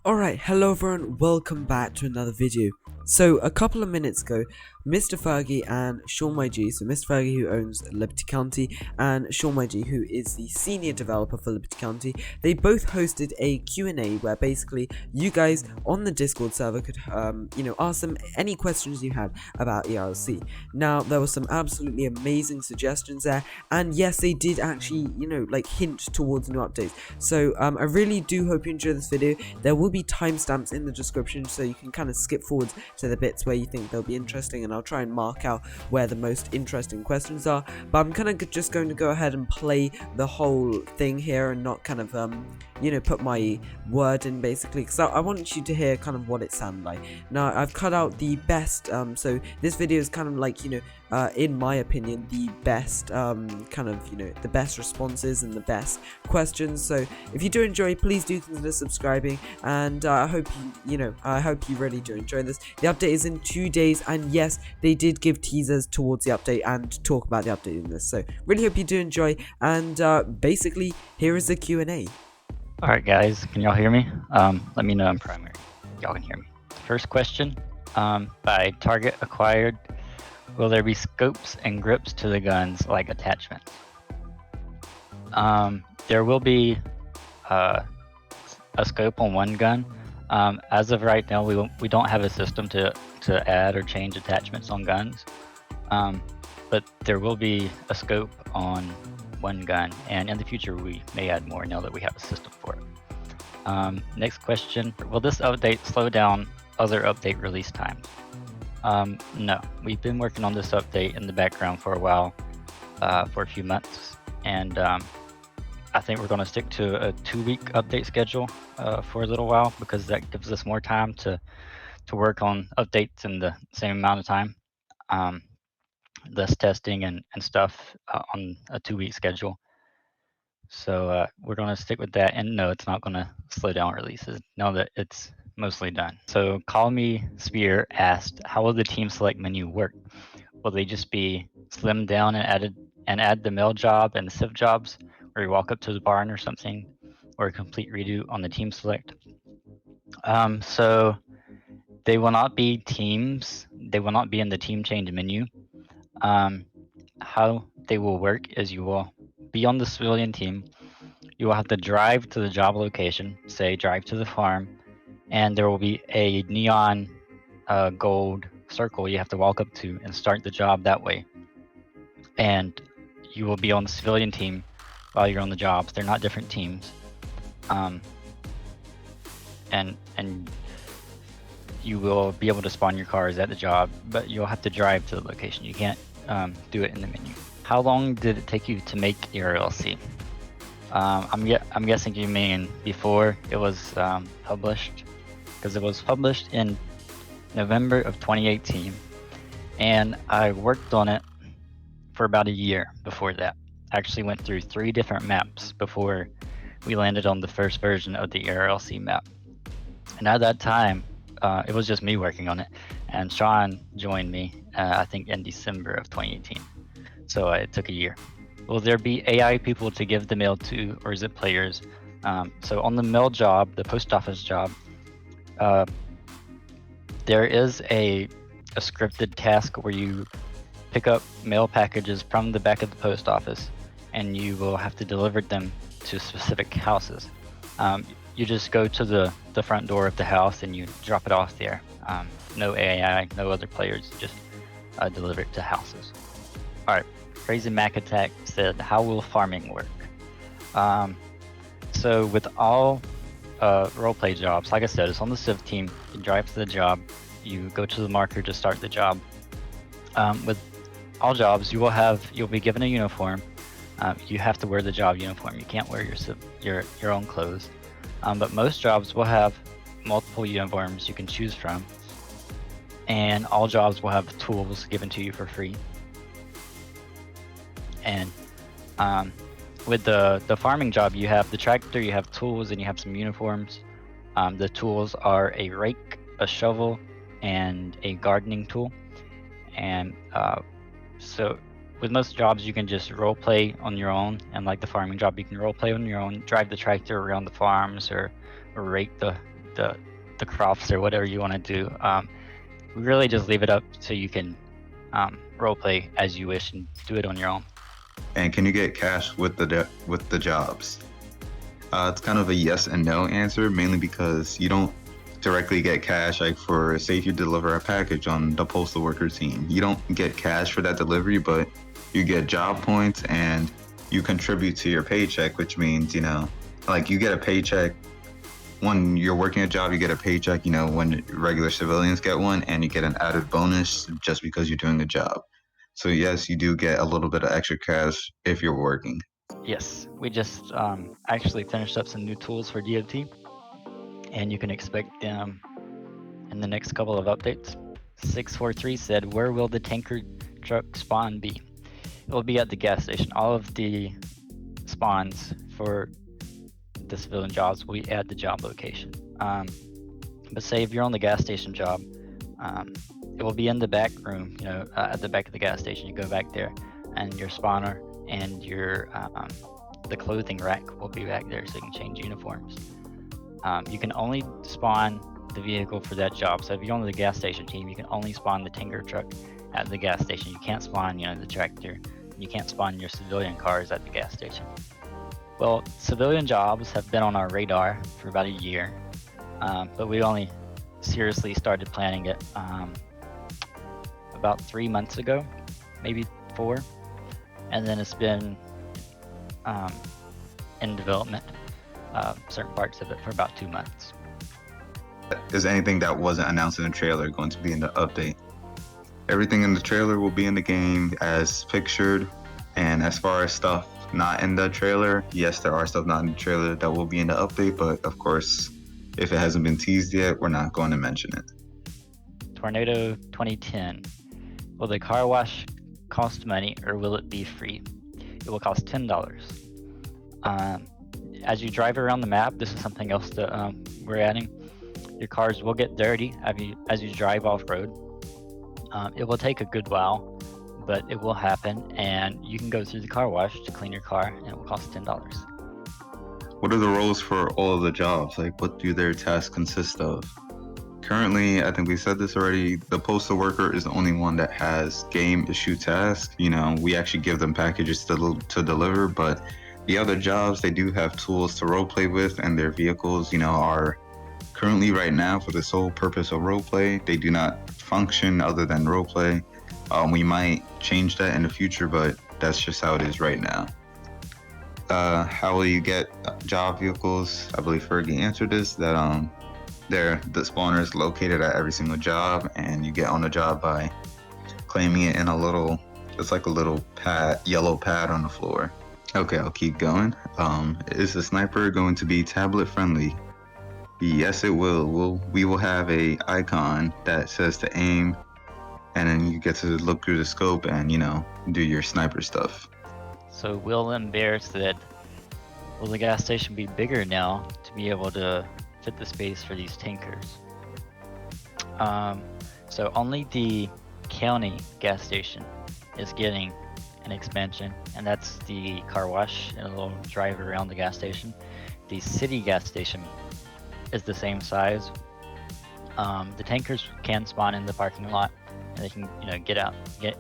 Alright, hello everyone, welcome back to another video. So, a couple of minutes ago, Mr. Fergie and Sean YG, so Mr. Fergie who owns Liberty County, and Sean YG who is the senior developer for Liberty County, they both hosted a Q&A where basically you guys on the Discord server could, ask them any questions you had about ERLC. Now, there were some absolutely amazing suggestions there, and yes, they did actually, hint towards new updates. So, I really do hope you enjoy this video. There will be timestamps in the description so you can kind of skip forwards to the bits where you think they'll be interesting, and I'll try and mark out where the most interesting questions are. But I'm kind of just going to go ahead and play the whole thing here and not kind of put my word in basically, because I want you to hear kind of what it sounded like. Now I've cut out the best, so this video is kind of like, in my opinion, the best the best responses and the best questions. So if you do enjoy, please do consider subscribing, and I hope I hope you really do enjoy this. The update is in 2 days, and yes, they did give teasers towards the update and talk about the update in this. So really hope you do enjoy, and basically here is the Q&A. Alright guys, can y'all hear me? Let me know in primary. Y'all can hear me. First question, by target acquired, will there be scopes and grips to the guns like attachments? There will be a scope on one gun. As of right now, we don't have a system to add or change attachments on guns, but there will be a scope on one gun, and in the future we may add more now that we have a system for it. Next question, will this update slow down other update release times? No, we've been working on this update in the background for a while, for a few months, and I think we're going to stick to a 2-week update schedule for a little while, because that gives us more time to work on updates in the same amount of time. Less testing and stuff on a 2-week schedule. So we're going to stick with that, and no, it's not going to slow down releases now that it's mostly done. So Call Me Spear asked, how will the team select menu work? Will they just be slimmed down and add the mail job and the civ jobs, or you walk up to the barn or something, or a complete redo on the team select? So they will not be teams. They will not be in the team change menu. How they will work is you will be on the civilian team. You will have to drive to the job location, say drive to the farm, and there will be a neon gold circle you have to walk up to and start the job that way. And you will be on the civilian team while you're on the jobs. They're not different teams. And you will be able to spawn your cars at the job, but you'll have to drive to the location. You can't do it in the menu. How long did it take you to make ERLC? I'm guessing you mean before it was published, because it was published in November of 2018, and I worked on it for about a year before that. I actually went through 3 different maps before we landed on the first version of the ERLC map. And at that time, it was just me working on it, and Sean joined me, I think in December of 2018. So it took a year. Will there be AI people to give the mail to, or is it players? So on the mail job, the post office job, there is a scripted task where you pick up mail packages from the back of the post office, and you will have to deliver them to specific houses. You just go to the front door of the house and you drop it off there. No AI, no other players, just deliver it to houses. All right, Crazy Mac Attack said, how will farming work? So with all roleplay jobs, like I said, it's on the civ team. You drive to the job, you go to the marker to start the job. With all jobs, you'll be given a uniform. You have to wear the job uniform. You can't wear your own clothes. But most jobs will have multiple uniforms you can choose from, and all jobs will have tools given to you for free. And with the farming job, you have the tractor, you have tools, and you have some uniforms. The tools are a rake, a shovel, and a gardening tool. And so with most jobs, you can just role play on your own, and like the farming job, you can role play on your own, drive the tractor around the farms, or rake the the crofts or whatever you want to do. We really just leave it up so you can roleplay as you wish and do it on your own. And can you get cash with the jobs? It's kind of a yes and no answer, mainly because you don't directly get cash. Like for, say, if you deliver a package on the postal worker team, you don't get cash for that delivery, but you get job points and you contribute to your paycheck, which means, like you get a paycheck when you're working a job, you get a paycheck, when regular civilians get one, and you get an added bonus just because you're doing a job. So yes, you do get a little bit of extra cash if you're working. Yes, we just actually finished up some new tools for DOT, and you can expect them in the next couple of updates. 643 said, where will the tanker truck spawn be? It will be at the gas station. All of the spawns for the civilian jobs will be at the job location. But say if you're on the gas station job, it will be in the back room, at the back of the gas station. You go back there, and your spawner and your the clothing rack will be back there, so you can change uniforms. You can only spawn the vehicle for that job. So if you're on the gas station team, you can only spawn the tanker truck at the gas station. You can't spawn, the tractor. You can't spawn your civilian cars at the gas station. Well, civilian jobs have been on our radar for about a year, but we only seriously started planning it about 3 months ago, maybe 4, and then it's been in development, certain parts of it, for about 2 months. Is anything that wasn't announced in the trailer going to be in the update? Everything in the trailer will be in the game as pictured, and as far as stuff not in the trailer, yes, there are stuff not in the trailer that will be in the update, but of course, if it hasn't been teased yet, we're not going to mention it. Tornado 2010. Will the car wash cost money or will it be free? It will cost $10. As you drive around the map, this is something else that we're adding. Your cars will get dirty as you drive off-road. It will take a good while, but it will happen, and you can go through the car wash to clean your car, and it will cost $10. What are the roles for all of the jobs? Like, what do their tasks consist of? Currently, I think we said this already, the postal worker is the only one that has game issue tasks. We actually give them packages to deliver, but the other jobs, they do have tools to roleplay with, and their vehicles, are currently right now for the sole purpose of roleplay. They do not function other than roleplay. We might change that in the future, but that's just how it is right now. How will you get job vehicles? I believe Fergie answered this, that the spawner is located at every single job, and you get on the job by claiming it in it's like a little yellow pad on the floor. Okay, I'll keep going. Is the sniper going to be tablet friendly? Yes, it will. We will have a icon that says to aim, and then you get to look through the scope and, do your sniper stuff. So Will and Bear said, will the gas station be bigger now to be able to fit the space for these tankers? So only the county gas station is getting an expansion, and that's the car wash and a little drive around the gas station. The city gas station is the same size. The tankers can spawn in the parking lot, and they can get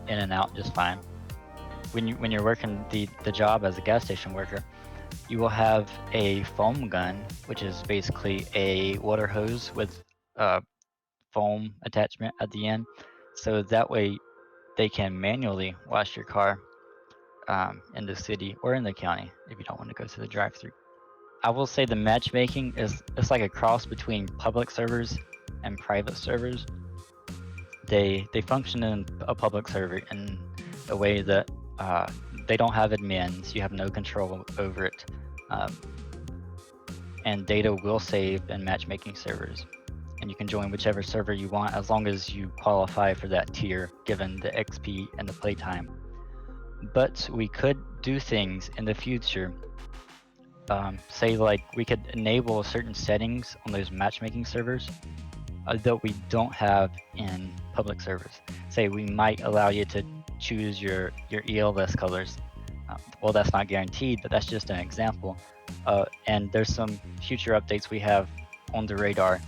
in and out just fine. When you're working the job as a gas station worker, you will have a foam gun, which is basically a water hose with a foam attachment at the end, so that way they can manually wash your car in the city or in the county if you don't want to go to the drive-thru. I will say the matchmaking it's like a cross between public servers and private servers. They function in a public server in a way that they don't have admins, you have no control over it, and data will save in matchmaking servers, and you can join whichever server you want as long as you qualify for that tier given the XP and the playtime. But we could do things in the future, say like we could enable certain settings on those matchmaking servers that we don't have in public servers. Say we might allow you to choose your ELS colors. Well, that's not guaranteed, but that's just an example. And there's some future updates we have on the radar,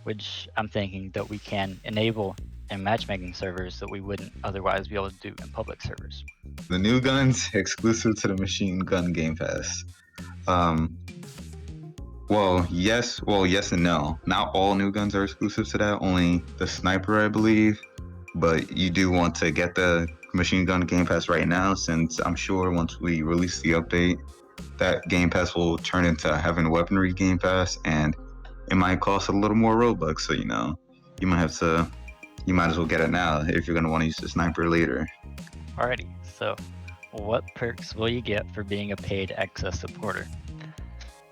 which I'm thinking that we can enable in matchmaking servers that we wouldn't otherwise be able to do in public servers. The new guns exclusive to the Machine Gun Game Pass. Yes and no. Not all new guns are exclusive to that, only the sniper, I believe. But you do want to get the Machine Gun Game Pass right now, since I'm sure once we release the update, that Game Pass will turn into Heaven Weaponry Game Pass, and it might cost a little more Robux. So you might as well get it now if you're gonna want to use the sniper later. Alrighty, so what perks will you get for being a paid access supporter?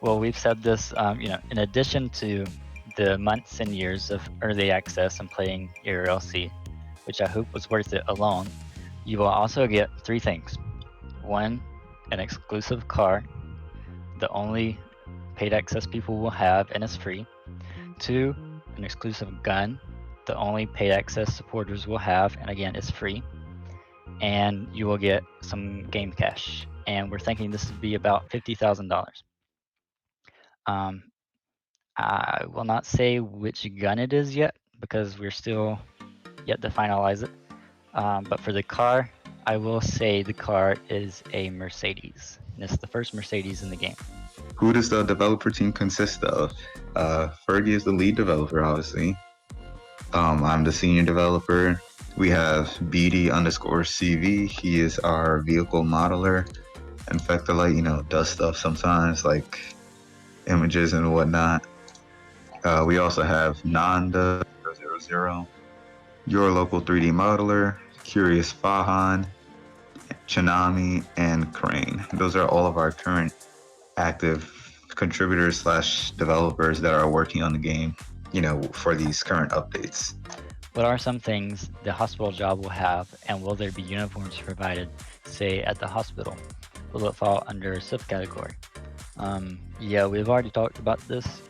Well, we've said this, in addition to the months and years of early access and playing your LC, which I hope was worth it alone, you will also get 3 things. 1, an exclusive car, the only paid access people will have and is free. 2, an exclusive gun, the only paid access supporters will have, and again, is free. And you will get some game cash. And we're thinking this would be about $50,000. I will not say which gun it is yet because we're still yet to finalize it. But for the car, I will say the car is a Mercedes. And it's the first Mercedes in the game. Who does the developer team consist of? Fergie is the lead developer, obviously. I'm the senior developer. We have BD_CV. He is our vehicle modeler. Infectolite, does stuff sometimes like images and whatnot. We also have Nanda00, your local 3D modeler, Curious Fahan, Chanami, and Crane. Those are all of our current active contributors / developers that are working on the game, for these current updates. What are some things the hospital job will have, and will there be uniforms provided, say at the hospital? Will it fall under a Civ category? Yeah, we've already talked about this.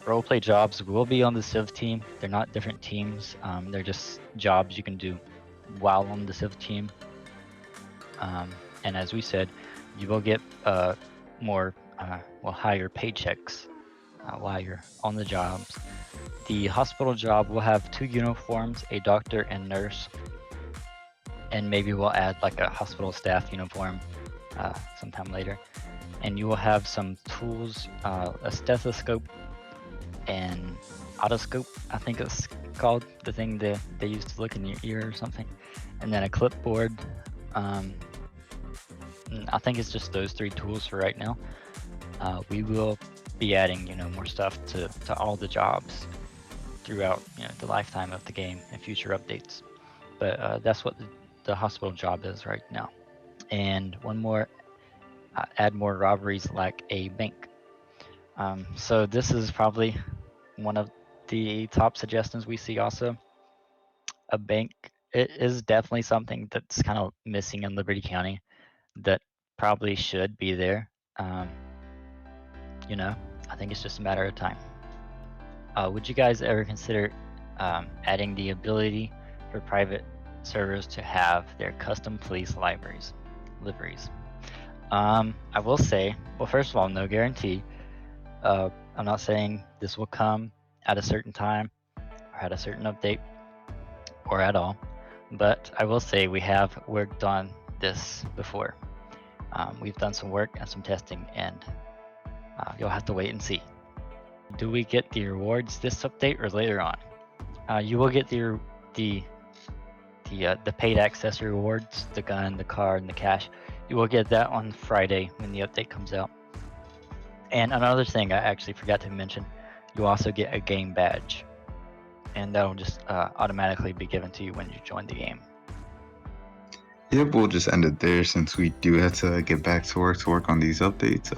Roleplay jobs will be on the Civ team. They're not different teams. They're just jobs you can do while on the Civ team. And as we said, you will get higher paychecks while you're on the jobs. The hospital job will have 2 uniforms, a doctor and nurse, and maybe we'll add like a hospital staff uniform sometime later. And you will have some tools, a stethoscope and otoscope, I think it's called, the thing they use to look in your ear or something, and then a clipboard. I think it's just those 3 tools for right now. We will be adding, more stuff to all the jobs throughout, the lifetime of the game and future updates. But that's what the hospital job is right now. And one more, add more robberies like a bank. So this is probably one of the top suggestions we see also. A bank, it is definitely something that's kind of missing in Liberty County that probably should be there. I think it's just a matter of time. Would you guys ever consider adding the ability for private servers to have their custom police liveries? I will say, well, first of all, no guarantee. I'm not saying this will come at a certain time or at a certain update or at all, but I will say we have worked on this before. We've done some work and some testing, and you'll have to wait and see. Do we get the rewards this update or later on? You will get the paid access rewards, the gun, the car, and the cash. You will get that on Friday when the update comes out. And another thing I actually forgot to mention, you also get a game badge, and that'll just automatically be given to you when you join the game. Yep, we'll just end it there since we do have to get back to work on these updates.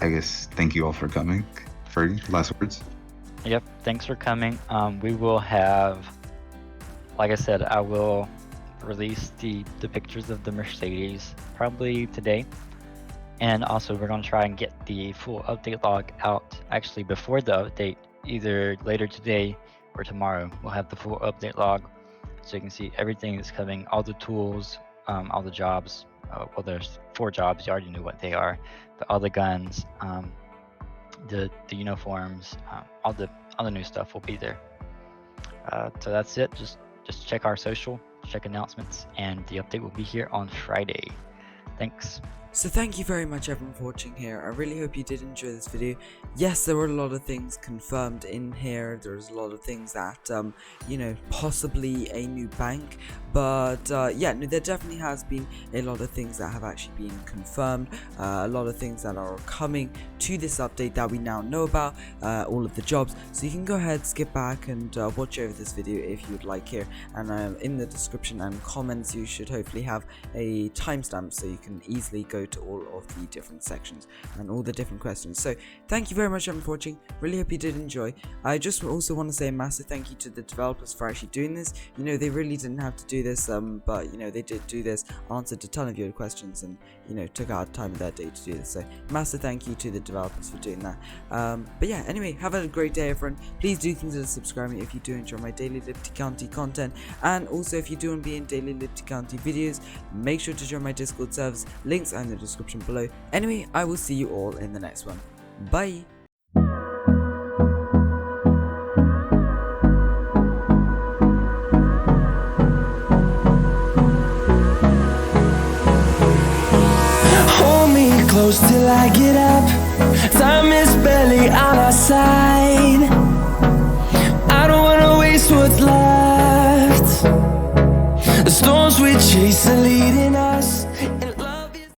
I guess thank you all for coming. Fergie, last words? Yep, thanks for coming. We will have, like I said, I will release the pictures of the Mercedes probably today. And also we're going to try and get the full update log out actually before the update, either later today or tomorrow. We'll have the full update log so you can see everything that's coming, all the tools, all the jobs. Well, there's 4 jobs, you already knew what they are, but all the guns, the uniforms, all the new stuff will be there. So that's it. Just check our social, check announcements, and the update will be here on Friday. Thanks. So thank you very much everyone for watching here. I really hope you did enjoy this video. Yes, there were a lot of things confirmed in here. There's a lot of things that, you know, possibly a new bank. But yeah, no, there definitely has been a lot of things that have actually been confirmed. A lot of things that are coming to this update that we now know about, all of the jobs. So you can go ahead, skip back and watch over this video if you would like here. And in the description and comments you should hopefully have a timestamp so you can easily go to all of the different sections and all the different questions. So thank you very much everyone for watching. Really hope you did enjoy. I just also want to say a massive thank you to the developers for actually doing this. You know, they really didn't have to do this, but you know, they did do this, answered a ton of your questions, and you know, took out time of their day to do this. So massive thank you to the developers for doing that. But yeah, anyway, have a great day everyone. Please do consider subscribing if you do enjoy my daily Liberty County content, and also if you do want to be in daily Liberty County videos, make sure to join my Discord servers. Links are in the description below. Anyway, I will see you all in the next one. Bye. Hold me close till I get up. Time is barely on our side. I don't wanna waste what's left. The storms we chase are leading